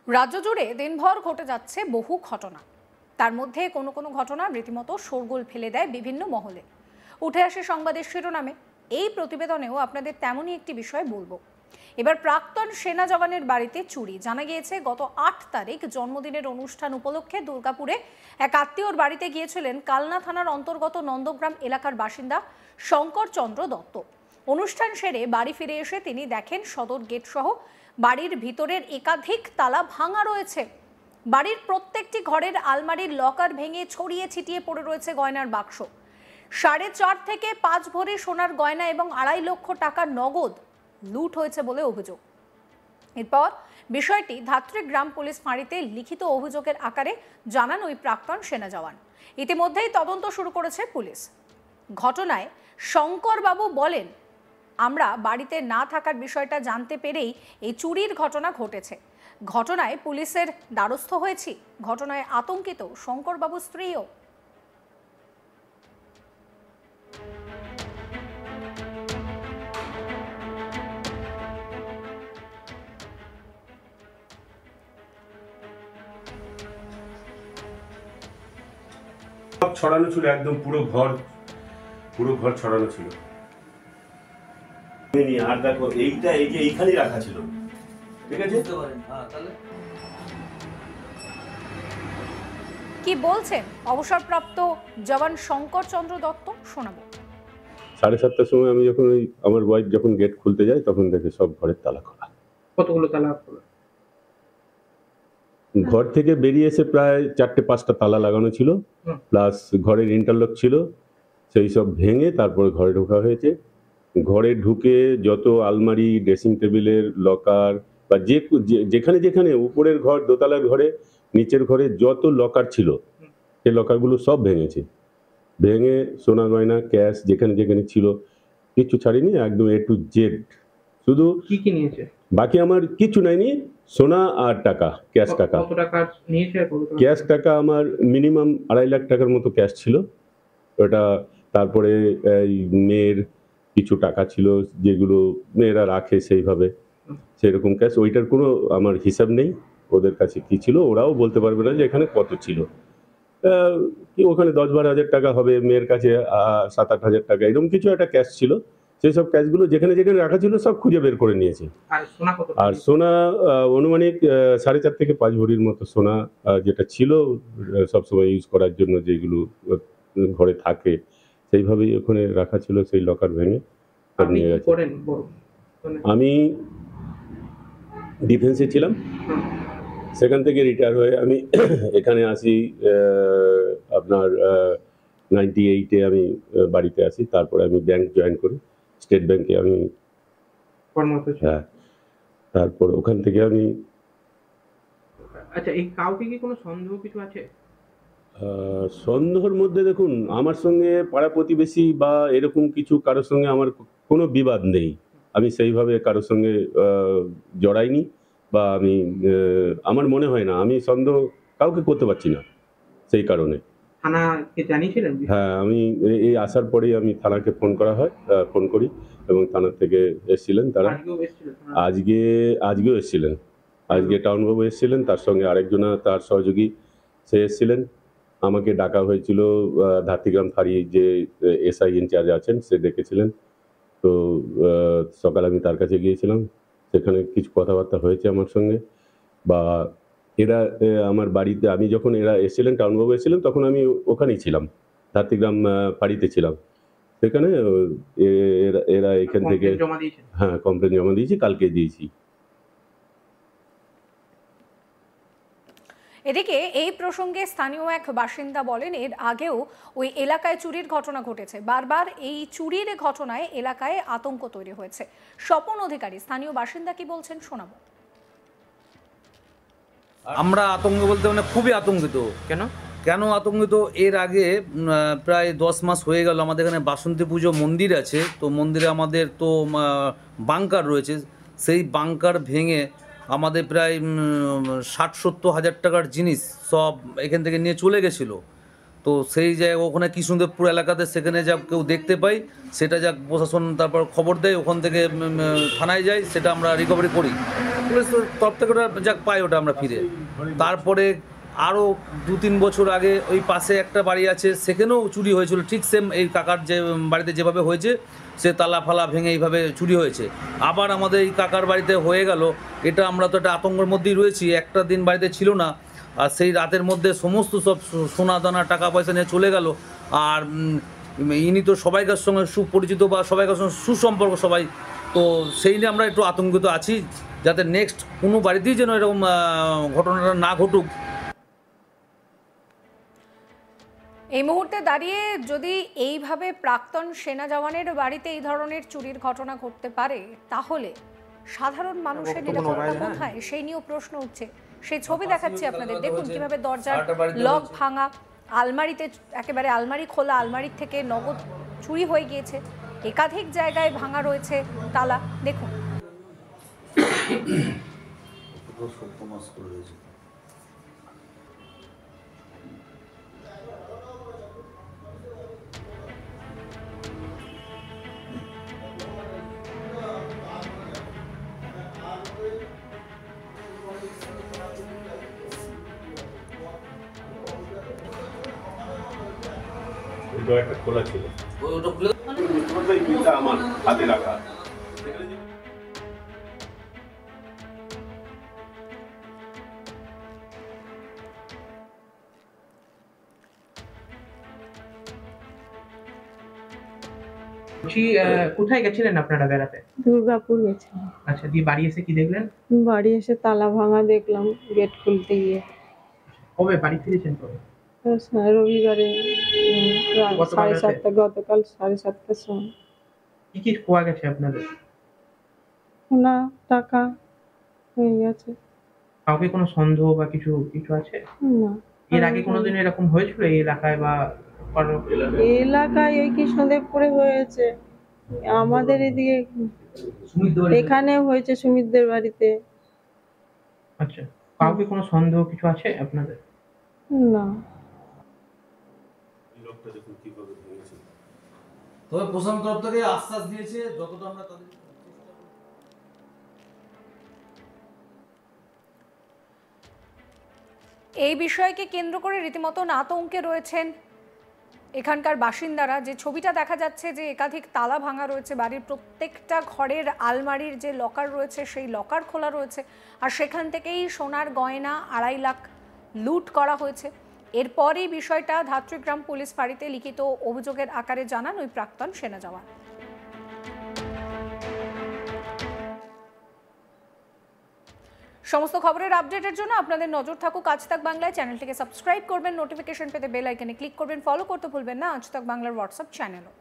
রাজ্য জুড়ে দিনভর ঘটে যাচ্ছে বহু ঘটনা। তার মধ্যে কোনো কোনো ঘটনা রীতিমতো শোরগোল ফেলে দেয় বিভিন্ন মহলে। উঠে আসে সংবাদের শিরোনামে। এই প্রতিবেদনেও আপনাদের তেমনই একটি বিষয় বলবো। এবার প্রাক্তন সেনা জওয়ানের বাড়িতে চুরি। জানা গিয়েছে গত ৮ তারিখ জন্মদিনের অনুষ্ঠান উপলক্ষে দুর্গাপুরে এক আত্মীয়র বাড়িতে গিয়েছিলেন কালনা থানার অন্তর্গত নন্দগ্রাম এলাকার বাসিন্দা শঙ্কর চন্দ্র দত্ত। অনুষ্ঠান সেরে বাড়ি ফিরে এসে তিনি দেখেন সদর গেট সহ বাড়ির ভিতরের একাধিক তালা ভাঙা রয়েছে। বাড়ির প্রত্যেকটি ঘরের আলমারির লকার ভেঙে ছড়িয়ে ছিটিয়ে পড়ে রয়েছে গয়নার বাক্স। 4.5 থেকে 5 ভরি সোনার গয়না এবং 2.5 লক্ষ টাকার নগদ লুট হয়েছে বলে অভিযোগ। এরপর বিষয়টি ধাত্রী গ্রাম পুলিশ ফাঁড়িতে লিখিত অভিযোগের আকারে জানান ওই প্রাক্তন সেনা জওয়ান। ইতিমধ্যেই তদন্ত শুরু করেছে পুলিশ। ঘটনায় শঙ্কর বাবু বলেন, আমরা বাড়িতে না থাকার বিষয়টা জানতে পেরেই এই চুরির ঘটনা ঘটেছে। ঘটনায় পুলিশের দ্বারস্থ হয়েছি। ঘটনায় আতঙ্কিত শঙ্কর বাবুর স্ত্রীও। ছড়ানো ছিল, একদম পুরো ঘর ছড়ানো ছিল। আর দেখো এইটা এই যে এইখানেই রাখা ছিল, ঠিক আছে? কি বলছেন অবসরপ্রাপ্ত জওয়ান শঙ্কর চন্দ্র দত্ত, শোনাবো। 7:30টার সময় আমি যখন আমার ওয়াইফ যখন গেট খুলতে যায় তখন দেখে সব ঘরের তালা খোলা। কতগুলো তালা খোলা? ঘর থেকে বেরিয়ে এসে প্রায় 4-5টা তালা লাগানো ছিল, প্লাস ঘরের ইন্টারলক ছিল, সেই সব ভেঙে তারপরে ঘরে ঢোকা হয়েছে। ঘরে ঢুকে যত আলমারি, ড্রেসিং টেবিলের লকার বা যেখানে যেখানে উপরের ঘর, দোতলার ঘরে, নিচের ঘরে যত লকার ছিল সেই লকারগুলো সব ভেঙেছে। ভেঙে সোনা গয়না, ক্যাশ যেখানে যেখানে ছিল কিছু ছাড়িনি, একদম A to Z। শুধু কি নিয়েছে? বাকি আমার কিছু নাইনি, সোনা আর টাকা, ক্যাশ টাকা। কত টাকা নিয়েছে? ক্যাশ টাকা আমার মিনিমাম 2.5 লাখ টাকার মতো ক্যাশ ছিল ওটা। তারপরে এই মেয়ের কিছু টাকা ছিল যেগুলো মেয়েরা রাখে সেইভাবে, সেরকম ক্যাশ। ওইটার কোনো আমার হিসাব নেই, ওদের কাছে কি ছিল ওরাও বলতে পারবে না যে এখানে কত ছিল। ওখানে 10-12 হাজার টাকা হবে, মেয়ের কাছে 7-8 হাজার টাকা এরকম কিছু একটা ক্যাশ ছিল। সেই সব ক্যাশগুলো যেখানে যেখানে রাখা ছিল সব খুঁজে বের করে নিয়েছে। আর সোনা অনুমানিক 4.5 থেকে 5 ভরির মতো সোনা, যেটা ছিল সবসময় ইউজ করার জন্য, যেগুলো ঘরে থাকে সেইভাবেই ওখানে রাখা ছিল। সেই লকার ভেঙে সব নিয়ে গেছে। আমি ডিফেন্সে ছিলাম, সেখান থেকে রিটায়ার হয়ে আমি এখানে আসি আপনার 98-এ আমি বাড়িতে আসি। তারপরে আমি ব্যাংক জয়েন করি, স্টেট ব্যাংকে আমি। হ্যাঁ, তারপর ওখান থেকে আমি। আচ্ছা, এই কাউকে কি কোনো সন্দেহ কিছু আছে? সন্দেহের মধ্যে দেখুন, আমার সঙ্গে পাড়া প্রতিবেশী বা এরকম কিছু কারোর সঙ্গে আমার কোনো বিবাদ নেই। আমি সেইভাবে কারোর সঙ্গে জড়াইনি, বা আমি আমার মনে হয় না, আমি সন্দেহ কাউকে করতে পারছি না সেই কারণে। থানাকে জানিয়েছিলেন? হ্যাঁ, আমি এই আসার পরেই আমি থানাকে ফোন করি, এবং থানা থেকে এসেছিলেন তারা। আজকেও এসেছিলেন। আজকে টাউনবাবু এসেছিলেন, তার সঙ্গে আরেকজনা তার সহযোগী সে এসেছিলেন। আমাকে ডাকা হয়েছিল, ধাত্রীগ্রাম ফাঁড়ি যে SI ইনচার্জ আছেন সে ডেকেছিলেন। তো সকালে আমি তার কাছে গিয়েছিলাম, সেখানে কিছু কথাবার্তা হয়েছে আমার সঙ্গে। বা এরা আমার বাড়িতে, আমি যখন এরা এসেছিলেন, টাউনবাবু এসেছিলেন, তখন আমি ওখানেই ছিলাম, ধাত্রীগ্রাম ফাঁড়িতে ছিলাম। সেখানে এরা এখান থেকে, হ্যাঁ, কমপ্লেন জমা দিয়েছি, কালকে দিয়েছি। এদিকে এই প্রসঙ্গে স্থানীয় এক বাসিন্দা বলেন, এর আগেও ওই এলাকায় চুরির ঘটনা ঘটেছে। বারবার এই চুরির ঘটনায় এলাকায় আতঙ্ক তৈরি হয়েছে। স্বপন অধিকারী স্থানীয় বাসিন্দা কি বলছেন, শোনাবো। আমরা আতঙ্ক বলতে মানে খুবই আতঙ্কিত। কেন আতঙ্কিত? এর আগে প্রায় 10 মাস হয়ে গেল আমাদের এখানে বাসন্তী পুজো মন্দির আছে, তো মন্দিরে আমাদের তো বাংকার রয়েছে। সেই বাংকার ভেঙে আমাদের প্রায় 60-70 হাজার টাকার জিনিস সব এখান থেকে নিয়ে চলে গেছিলো। তো সেই জায়গায় ওখানে কৃষ্ণদেবপুর এলাকাতে, সেখানে যা কেউ দেখতে পাই সেটা যা প্রশাসন তারপর খবর দেয়, ওখান থেকে থানায় যায়, সেটা আমরা রিকভারি করি। পুলিশের তরফ থেকে ওটা যাক পাই ওটা আমরা ফিরে। তারপরে আরও 2-3 বছর আগে ওই পাশে একটা বাড়ি আছে, সেখানেও চুরি হয়েছিল, ঠিক সেম এই কাকার যে বাড়িতে যেভাবে হয়েছে, সে তালা ফালা ভেঙে এইভাবে চুরি হয়েছে। আবার আমাদের এই কাকার বাড়িতে হয়ে গেল, এটা আমরা তো একটা আতঙ্কের মধ্যেই রয়েছি, একটা দিন বাড়িতে ছিল না, আর সেই রাতের মধ্যে সমস্ত সব সোনা দানা টাকা পয়সা নিয়ে চলে গেল। আর ইনি তো সবাইকার সঙ্গে সুপরিচিত বা সবাইকার সঙ্গে সুসম্পর্ক সবাই, তো সেই নিয়ে আমরা একটু আতঙ্কিত আছি, যাতে নেক্সট কোনো বাড়িতেই যেন এরকম ঘটনাটা না ঘটুক। এই মুহূর্তে দাঁড়িয়ে যদি এইভাবে প্রাক্তন সেনা জওয়ানের বাড়িতে এই ধরনের চুরির ঘটনা ঘটতে পারে, তাহলে সাধারণ মানুষের নিরাপত্তা কোথায়, সেই নিয়েও প্রশ্ন উঠছে। সেই ছবি দেখাচ্ছি আপনাদের, দেখুন কিভাবে দরজার লক ভাঙা, আলমারিতে একেবারে আলমারি খোলা, আলমারির থেকে নগদ চুরি হয়ে গিয়েছে, একাধিক জায়গায় ভাঙা রয়েছে তালা, দেখুন। একটা খোলা ছিল, আমার হাতে রাখা। কোথায় গেছিলেন আপনারা বেড়াতে? দুর্গাপুর গেছিলাম। আচ্ছা, দিয়ে বাড়ি এসে কি দেখলেন? বাড়ি এসে তালা ভাঙা দেখলাম, গেট খুলতে গিয়ে। কবে বাড়ি ফিরেছেন কবে? রবিবারে রাত গতকাল রাতে? 7:30, গতকাল 7:30টার সময়। কি কি খোয়া গেছে আপনাদের? সোনা টাকা হয়ে গেছে। কাউকে কোনো সন্দেহ বা কিছু কিছু আছে? না, এর আগে কোনোদিন এরকম হয়েছিল এই এলাকায় বা কারো? এই এলাকায় ওই কৃষ্ণদেবপুরে হয়েছে, আমাদের এদিকে এখানে হয়েছে সুমিতদের বাড়িতে। আচ্ছা, কাউকে কোনো সন্দেহ কিছু আছে আপনাদের? না। তবে প্রশাসন তরফ থেকে আশ্বাস দিয়েছে যতটা আমরা তাদের। এই বিষয়কে কেন্দ্র করে রীতিমতো আতঙ্কে রয়েছেন এখানকার বাসিন্দারা। যে ছবিটা দেখা যাচ্ছে, যে একাধিক তালা ভাঙা রয়েছে, বাড়ির প্রত্যেকটা ঘরের আলমারির যে লকার রয়েছে সেই লকার খোলা রয়েছে, আর সেখান থেকেই সোনার গয়না 2.5 লাখ লুট করা হয়েছে। এরপরই বিষয়টা ধাত্রীগ্রাম পুলিশ ফাঁড়িতে লিখিত অভিযোগের আকারে জানান ওই প্রাক্তন সেনা জওয়ান। সমস্ত খবরের আপডেটের জন্য আপনাদের নজর থাকুক আজ তাক বাংলায়। চ্যানেলটিকে সাবস্ক্রাইব করবেন, নোটিফিকেশন পেতে বেল আইকনে ক্লিক করবেন, ফলো করতে ভুলবেন না আজ তাক বাংলার হোয়াটসঅ্যাপ চ্যানেলও।